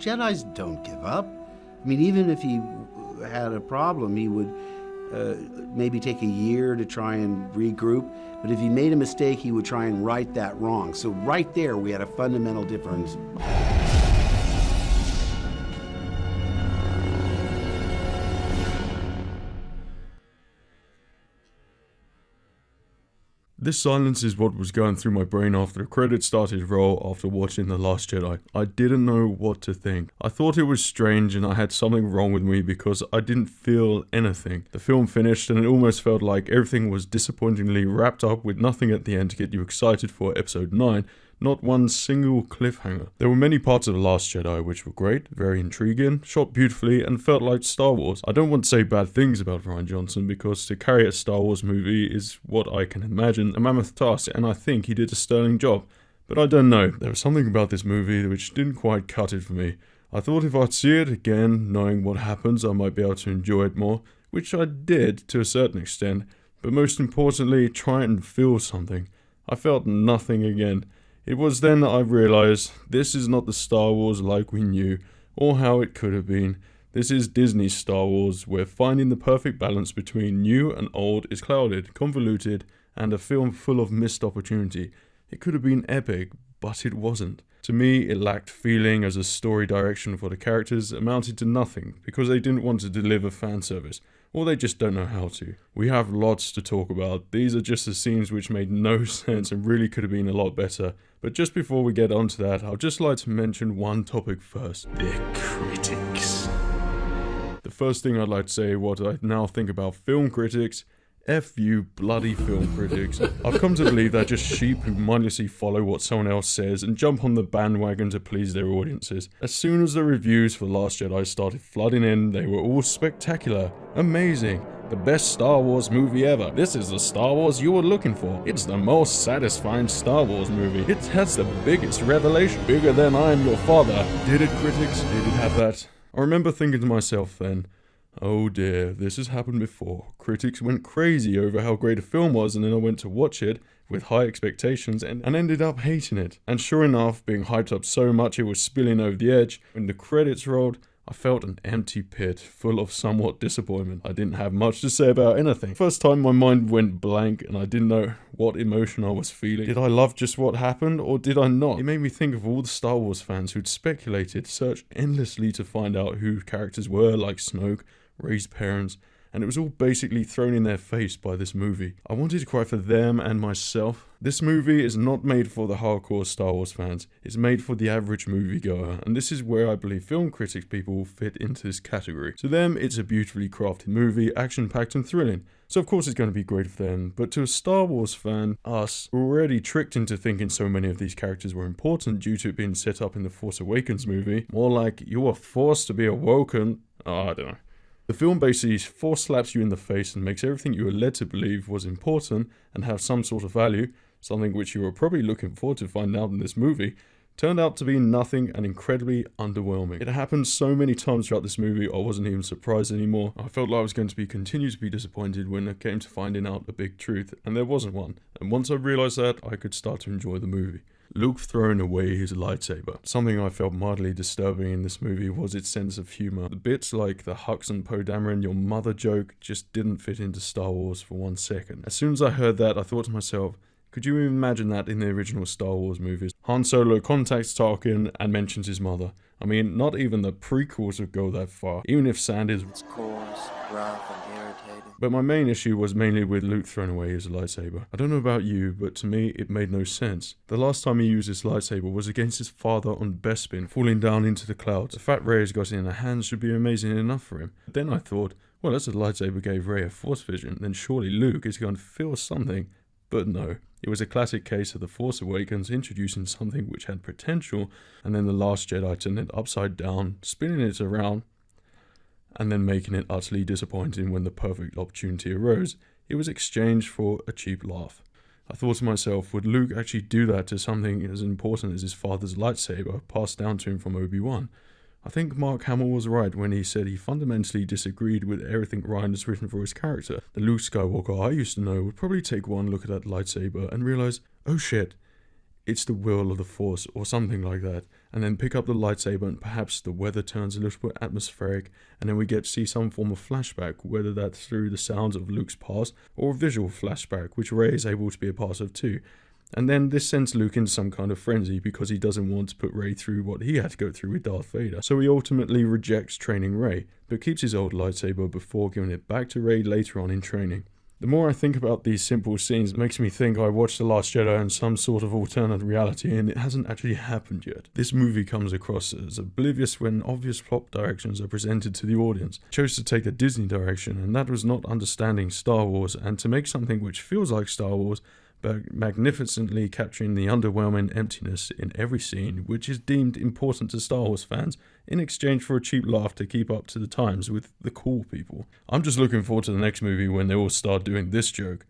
Jedis don't give up. I mean, even if he had a problem, he would maybe take a year to try and regroup. But if he made a mistake, he would try and right that wrong. So right there, we had a fundamental difference. This silence is what was going through my brain after the credits started to roll after watching The Last Jedi. I didn't know what to think. I thought it was strange and I had something wrong with me because I didn't feel anything. The film finished and it almost felt like everything was disappointingly wrapped up with nothing at the end to get you excited for episode 9. Not one single cliffhanger. There were many parts of The Last Jedi which were great, very intriguing, shot beautifully, and felt like Star Wars. I don't want to say bad things about Rian Johnson because to carry a Star Wars movie is what I can imagine a mammoth task, and I think he did a sterling job. But I don't know, there was something about this movie which didn't quite cut it for me. I thought if I'd see it again, knowing what happens, I might be able to enjoy it more, which I did to a certain extent, but most importantly, try and feel something. I felt nothing again. It was then that I realised this is not the Star Wars like we knew, or how it could have been. This is Disney's Star Wars, where finding the perfect balance between new and old is clouded, convoluted, and a film full of missed opportunity. It could have been epic, but it wasn't. To me, it lacked feeling as a story direction for the characters, amounted to nothing, because they didn't want to deliver fan service. Or they just don't know how to. We have lots to talk about. These are just the scenes which made no sense and really could have been a lot better. But just before we get onto that, I'd just like to mention one topic first. The critics. The first thing I'd like to say, what I now think about film critics. F you bloody film critics. I've come to believe they're just sheep who mindlessly follow what someone else says and jump on the bandwagon to please their audiences. As soon as the reviews for Last Jedi started flooding in, they were all spectacular, amazing, the best Star Wars movie ever. This is the Star Wars you were looking for. It's the most satisfying Star Wars movie. It has the biggest revelation, bigger than I Am Your Father. Did it, critics? Did it have that? I remember thinking to myself then, oh dear, this has happened before. Critics went crazy over how great a film was, and then I went to watch it with high expectations and ended up hating it. And sure enough, being hyped up so much it was spilling over the edge. When the credits rolled, I felt an empty pit full of somewhat disappointment. I didn't have much to say about anything. First time my mind went blank and I didn't know what emotion I was feeling. Did I love just what happened or did I not? It made me think of all the Star Wars fans who'd speculated, searched endlessly to find out who characters were, like Snoke, Rey's parents, and it was all basically thrown in their face by this movie. I wanted to cry for them and myself. This movie is not made for the hardcore Star Wars fans, it's made for the average moviegoer, and this is where I believe film critics people will fit into this category. To them, it's a beautifully crafted movie, action-packed and thrilling. So of course it's going to be great for them, but to a Star Wars fan, us, were already tricked into thinking so many of these characters were important due to it being set up in the Force Awakens movie, more like you were forced to be awoken, I don't know. The film basically force slaps you in the face and makes everything you were led to believe was important and have some sort of value, something which you were probably looking forward to find out in this movie, turned out to be nothing and incredibly underwhelming. It happened so many times throughout this movie I wasn't even surprised anymore. I felt like I was going to continue to be disappointed when it came to finding out a big truth, and there wasn't one. And once I realised that, I could start to enjoy the movie. Luke throwing away his lightsaber. Something I felt mildly disturbing in this movie was its sense of humour. The bits like the Hux and Poe Dameron your mother joke just didn't fit into Star Wars for 1 second. As soon as I heard that, I thought to myself, could you imagine that in the original Star Wars movies? Han Solo contacts Tarkin and mentions his mother. I mean, not even the prequels would go that far, even if Sand is coarse, rough, and irritating. But my main issue was mainly with Luke throwing away his lightsaber. I don't know about you, but to me it made no sense. The last time he used his lightsaber was against his father on Bespin, falling down into the clouds. The fact Rey has got it in her hands should be amazing enough for him. But then I thought, well, as the lightsaber gave Rey a force vision, then surely Luke is going to feel something. But no. It was a classic case of The Force Awakens introducing something which had potential, and then The Last Jedi turned it upside down, spinning it around, and then making it utterly disappointing when the perfect opportunity arose. It was exchanged for a cheap laugh. I thought to myself, would Luke actually do that to something as important as his father's lightsaber passed down to him from Obi-Wan? I think Mark Hamill was right when he said he fundamentally disagreed with everything Rian has written for his character. The Luke Skywalker I used to know would probably take one look at that lightsaber and realise, oh shit, it's the will of the Force or something like that, and then pick up the lightsaber and perhaps the weather turns a little bit atmospheric, and then we get to see some form of flashback, whether that's through the sounds of Luke's past or a visual flashback, which Rey is able to be a part of too. And then this sends Luke into some kind of frenzy because he doesn't want to put Rey through what he had to go through with Darth Vader. So he ultimately rejects training Rey, but keeps his old lightsaber before giving it back to Rey later on in training. The more I think about these simple scenes, it makes me think I watched The Last Jedi in some sort of alternate reality, and it hasn't actually happened yet. This movie comes across as oblivious when obvious plot directions are presented to the audience. It chose to take a Disney direction, and that was not understanding Star Wars, and to make something which feels like Star Wars, but magnificently capturing the underwhelming emptiness in every scene, which is deemed important to Star Wars fans, in exchange for a cheap laugh to keep up to the times with the cool people. I'm just looking forward to the next movie when they all start doing this joke.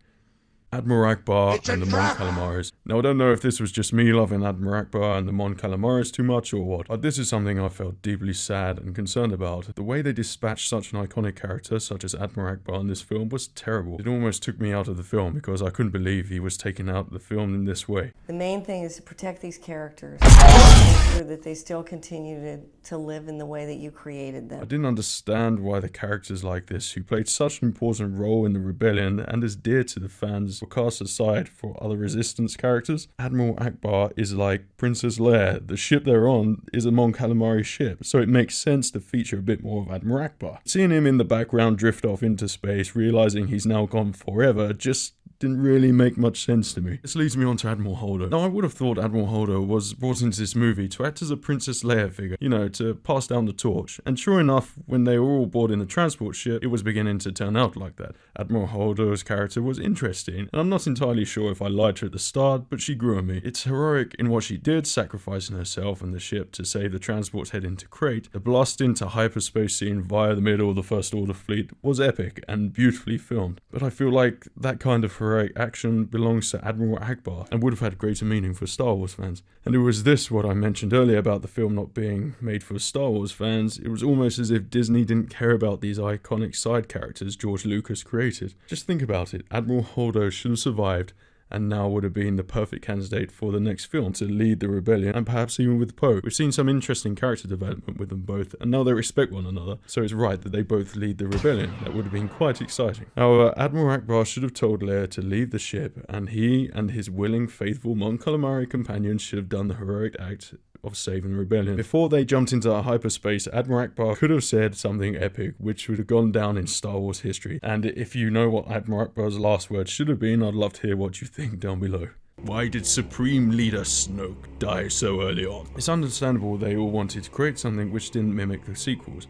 Admiral Ackbar and the Mon Calamaris. Now, I don't know if this was just me loving Admiral Ackbar and the Mon Calamaris too much or what, but this is something I felt deeply sad and concerned about. The way they dispatched such an iconic character such as Admiral Ackbar in this film was terrible. It almost took me out of the film because I couldn't believe he was taken out of the film in this way. The main thing is to protect these characters, make sure that they still continue to live in the way that you created them. I didn't understand why the characters like this, who played such an important role in the rebellion and is dear to the fans, were cast aside for other resistance characters. Admiral Ackbar is like Princess Leia. The ship they're on is a Mon Calamari ship, so it makes sense to feature a bit more of Admiral Ackbar. Seeing him in the background drift off into space, realizing he's now gone forever, just didn't really make much sense to me. This leads me on to Admiral Holdo. Now, I would have thought Admiral Holdo was brought into this movie to act as a Princess Leia figure, to pass down the torch. And sure enough, when they were all aboard in the transport ship, it was beginning to turn out like that. Admiral Holdo's character was interesting, and I'm not entirely sure if I liked her at the start, but she grew on me. It's heroic in what she did, sacrificing herself and the ship to save the transport's head into Crate. The blast into hyperspace scene via the middle of the First Order fleet was epic and beautifully filmed, but I feel like that kind of heroic action belongs to Admiral Ackbar and would have had greater meaning for Star Wars fans. And it was this what I mentioned earlier about the film not being made for Star Wars fans. It was almost as if Disney didn't care about these iconic side characters George Lucas created. Just think about it. Admiral Holdo should have survived, and now would have been the perfect candidate for the next film to lead the rebellion, and perhaps even with Poe. We've seen some interesting character development with them both, and now they respect one another, so it's right that they both lead the rebellion. That would have been quite exciting. However, Admiral Ackbar should have told Leia to leave the ship, and he and his willing, faithful Mon Calamari companions should have done the heroic act of saving the rebellion. Before they jumped into hyperspace, Admiral Ackbar could have said something epic, which would have gone down in Star Wars history. And if you know what Admiral Ackbar's last words should have been, I'd love to hear what you think down below. Why did Supreme Leader Snoke die so early on? It's understandable they all wanted to create something which didn't mimic the sequels.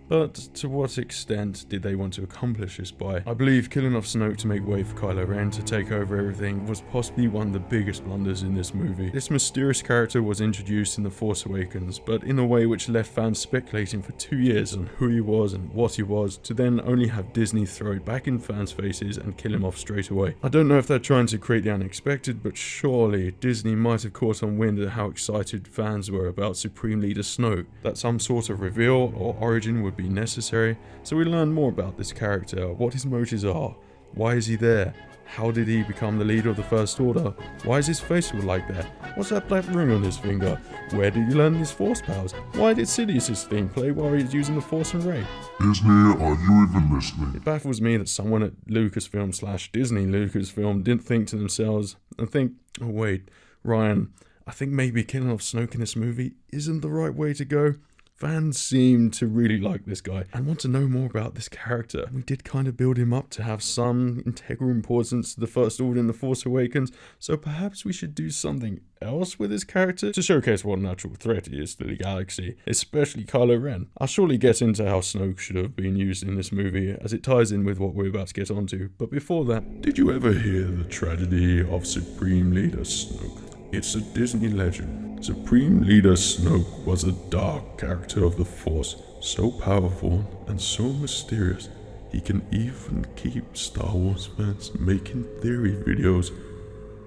But to what extent did they want to accomplish this by? I believe killing off Snoke to make way for Kylo Ren to take over everything was possibly one of the biggest blunders in this movie. This mysterious character was introduced in The Force Awakens, but in a way which left fans speculating for 2 years on who he was and what he was, to then only have Disney throw it back in fans' faces and kill him off straight away. I don't know if they're trying to create the unexpected, but surely Disney might have caught on wind at how excited fans were about Supreme Leader Snoke, that some sort of reveal or origin would be necessary, so we learn more about this character, what his motives are, why is he there, how did he become the leader of the First Order, why is his face all like that, what's that black ring on his finger, where did he learn his Force powers, why did Sidious's theme play while he was using the Force and Rey? Disney, are you even listening? It baffles me that someone at Lucasfilm/Disney Lucasfilm didn't think to themselves and think, oh wait, Ryan, I think maybe killing off Snoke in this movie isn't the right way to go. Fans seem to really like this guy and want to know more about this character. We did kind of build him up to have some integral importance to the First Order in The Force Awakens, so perhaps we should do something else with his character to showcase what an actual threat he is to the galaxy, especially Kylo Ren. I'll surely get into how Snoke should have been used in this movie, as it ties in with what we're about to get onto, but before that, did you ever hear the tragedy of Supreme Leader Snoke? It's a Disney legend. Supreme Leader Snoke was a dark character of the Force, so powerful and so mysterious, he can even keep Star Wars fans making theory videos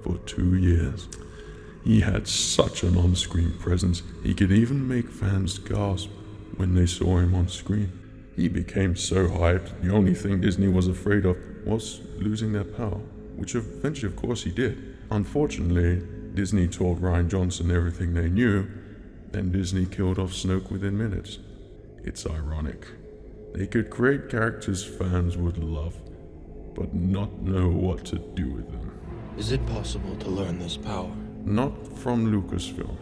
for 2 years. He had such an on-screen presence, he could even make fans gasp when they saw him on screen. He became so hyped, the only thing Disney was afraid of was losing their power, which eventually of course he did. Unfortunately, Disney told Rian Johnson everything they knew, Then Disney killed off Snoke within minutes. It's ironic. They could create characters fans would love, but not know what to do with them. Is it possible to learn this power? Not from Lucasfilm.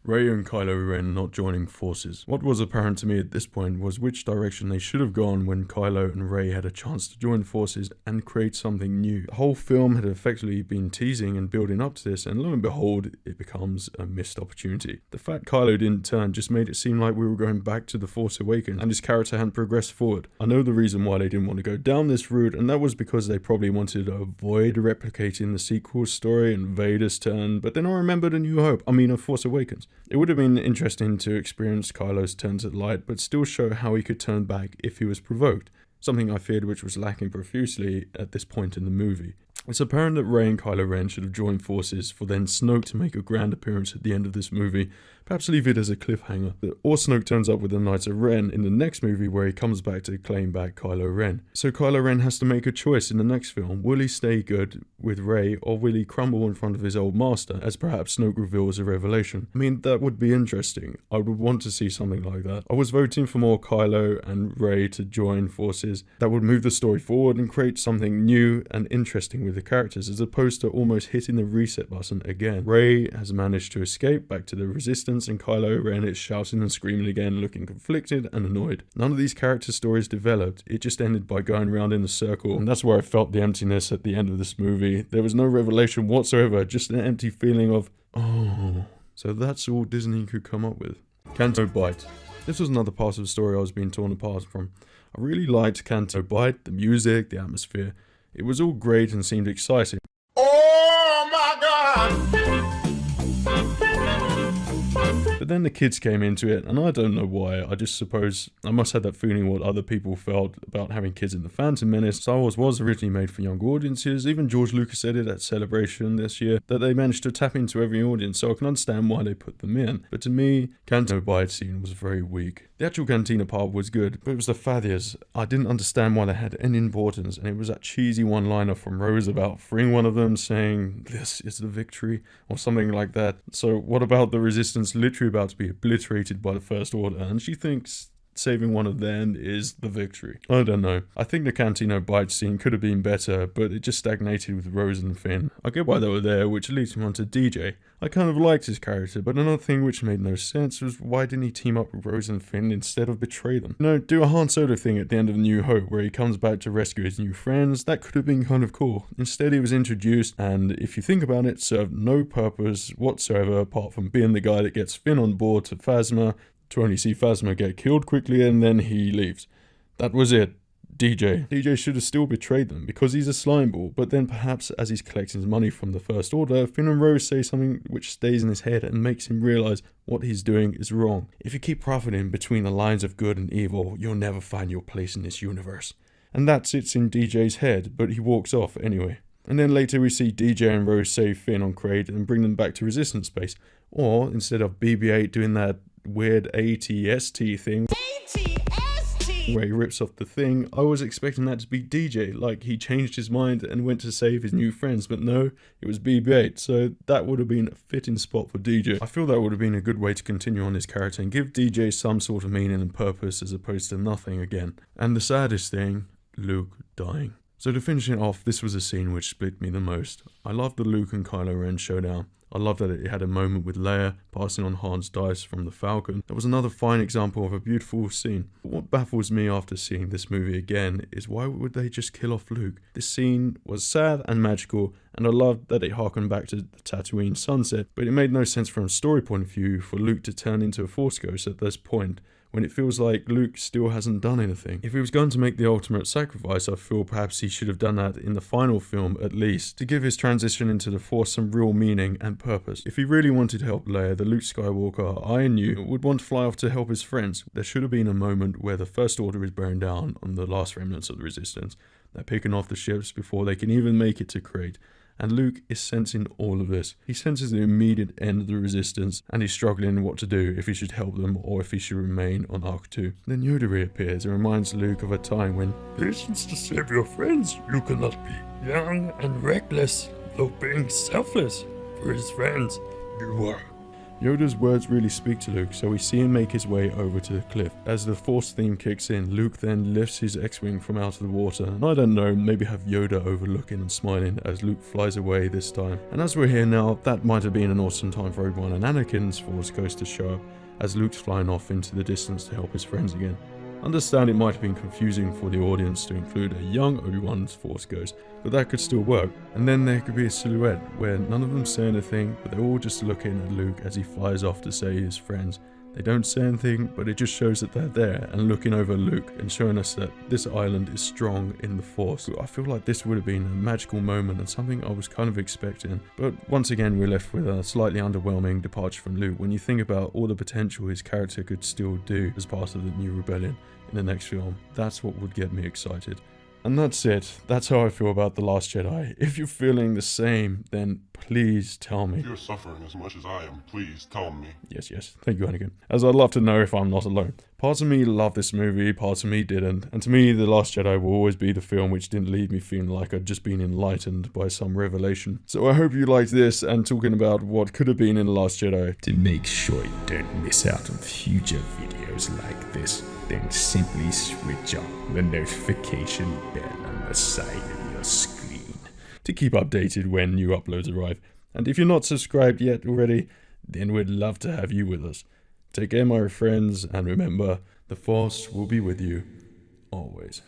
Rey and Kylo Ren not joining forces. What was apparent to me at this point was which direction they should have gone when Kylo and Rey had a chance to join forces and create something new. The whole film had effectively been teasing and building up to this, and lo and behold, it becomes a missed opportunity. The fact Kylo didn't turn just made it seem like we were going back to The Force Awakens and his character hadn't progressed forward. I know the reason why they didn't want to go down this route, and that was because they probably wanted to avoid replicating the sequel story and Vader's turn, but then I remembered A Force Awakens. It would have been interesting to experience Kylo's turn to the light, but still show how he could turn back if he was provoked, something I feared which was lacking profusely at this point in the movie. It's apparent that Rey and Kylo Ren should have joined forces for then Snoke to make a grand appearance at the end of this movie, perhaps leave it as a cliffhanger. Or Snoke turns up with the Knights of Ren in the next movie where he comes back to claim back Kylo Ren. So Kylo Ren has to make a choice in the next film. Will he stay good with Rey, or will he crumble in front of his old master, as perhaps Snoke reveals a revelation? I mean, that would be interesting. I would want to see something like that. I was voting for more Kylo and Rey to join forces. That would move the story forward and create something new and interesting with the characters, as opposed to almost hitting the reset button again. Rey has managed to escape back to the Resistance, and Kylo Ren is shouting and screaming again, looking conflicted and annoyed. None of these character stories developed. It just ended by going round in a circle, and that's where I felt the emptiness at the end of this movie. There was no revelation whatsoever, just an empty feeling of, oh. So that's all Disney could come up with. Canto Bight. This was another part of the story I was being torn apart from. I really liked Canto Bight, the music, the atmosphere. It was all great and seemed exciting. Oh my God! But then the kids came into it, and I don't know why. I just suppose I must have that feeling what other people felt about having kids in The Phantom Menace. Star Wars was originally made for young audiences. Even George Lucas said it at Celebration this year, that they managed to tap into every audience, so I can understand why they put them in. But to me, Canto Bight scene was very weak. The actual cantina part was good, but it was the Fathiers. I didn't understand why they had any importance, and it was that cheesy one-liner from Rose about freeing one of them, saying, "This is the victory," or something like that. So what about the Resistance literally about to be obliterated by the First Order, and she thinks saving one of them is the victory? I don't know. I think the Canto Bight scene could have been better, but it just stagnated with Rose and Finn. I get why they were there, which leads me on to DJ. I kind of liked his character, but another thing which made no sense was why didn't he team up with Rose and Finn instead of betray them? You know, do a Han Solo thing at the end of New Hope where he comes back to rescue his new friends. That could have been kind of cool. Instead he was introduced, and if you think about it, served no purpose whatsoever apart from being the guy that gets Finn on board to Phasma, to only see Phasma get killed quickly and then he leaves. That was it. DJ should have still betrayed them because he's a slimeball, but then perhaps as he's collecting his money from the First Order, Finn and Rose say something which stays in his head and makes him realise what he's doing is wrong. If you keep profiting between the lines of good and evil, you'll never find your place in this universe. And that sits in DJ's head, but he walks off anyway. And then later we see DJ and Rose save Finn on Crait and bring them back to Resistance Base. Or, instead of BB-8 doing that weird ATST thing where he rips off the thing, I was expecting that to be DJ, like he changed his mind and went to save his new friends, but no, it was BB-8, so that would have been a fitting spot for DJ. I feel that would have been a good way to continue on his character and give DJ some sort of meaning and purpose as opposed to nothing again. And the saddest thing, Luke dying. So to finish it off, this was a scene which split me the most. I loved the Luke and Kylo Ren showdown. I loved that it had a moment with Leia passing on Han's dice from the Falcon. That was another fine example of a beautiful scene. But what baffles me after seeing this movie again is why would they just kill off Luke? This scene was sad and magical, and I loved that it harkened back to the Tatooine sunset, but it made no sense from a story point of view for Luke to turn into a Force ghost at this point, when it feels like Luke still hasn't done anything. If he was going to make the ultimate sacrifice, I feel perhaps he should have done that in the final film at least, to give his transition into the Force some real meaning and purpose. If he really wanted to help Leia, the Luke Skywalker I knew would want to fly off to help his friends. There should have been a moment where the First Order is bearing down on the last remnants of the Resistance. They're picking off the ships before they can even make it to Crait. And Luke is sensing all of this. He senses the immediate end of the Resistance, and he's struggling what to do, if he should help them or if he should remain on Arc 2. Then Yoda reappears and reminds Luke of a time when patience to save your friends. You cannot be young and reckless, though being selfless for his friends. You are Yoda's words really speak to Luke, so we see him make his way over to the cliff. As the Force theme kicks in, Luke then lifts his X-Wing from out of the water, and I don't know, maybe have Yoda overlooking and smiling as Luke flies away this time. And as we're here now, that might have been an awesome time for Obi-Wan, and Anakin's Force Ghost to show up as Luke's flying off into the distance to help his friends again. Understand it might have been confusing for the audience to include a young Obi-Wan's Force Ghost, but that could still work. And then there could be a silhouette where none of them say anything, but they're all just looking at Luke as he flies off to say his friends. They don't say anything, but it just shows that they're there and looking over Luke and showing us that this island is strong in the Force. I feel like this would have been a magical moment and something I was kind of expecting. But once again, we're left with a slightly underwhelming departure from Luke when you think about all the potential his character could still do as part of the new rebellion in the next film. That's what would get me excited. And that's it. That's how I feel about The Last Jedi. If you're feeling the same, then please tell me. If you're suffering as much as I am, please tell me. Yes. Thank you, Anakin. As I'd love to know if I'm not alone. Parts of me loved this movie, parts of me didn't. And to me, The Last Jedi will always be the film which didn't leave me feeling like I'd just been enlightened by some revelation. So I hope you liked this and talking about what could have been in The Last Jedi. To make sure you don't miss out on future videos like this, then simply switch on the notification bell on the side of your screen to keep updated when new uploads arrive. And if you're not subscribed yet already, then we'd love to have you with us. Take care, my friends, and remember, the Force will be with you always.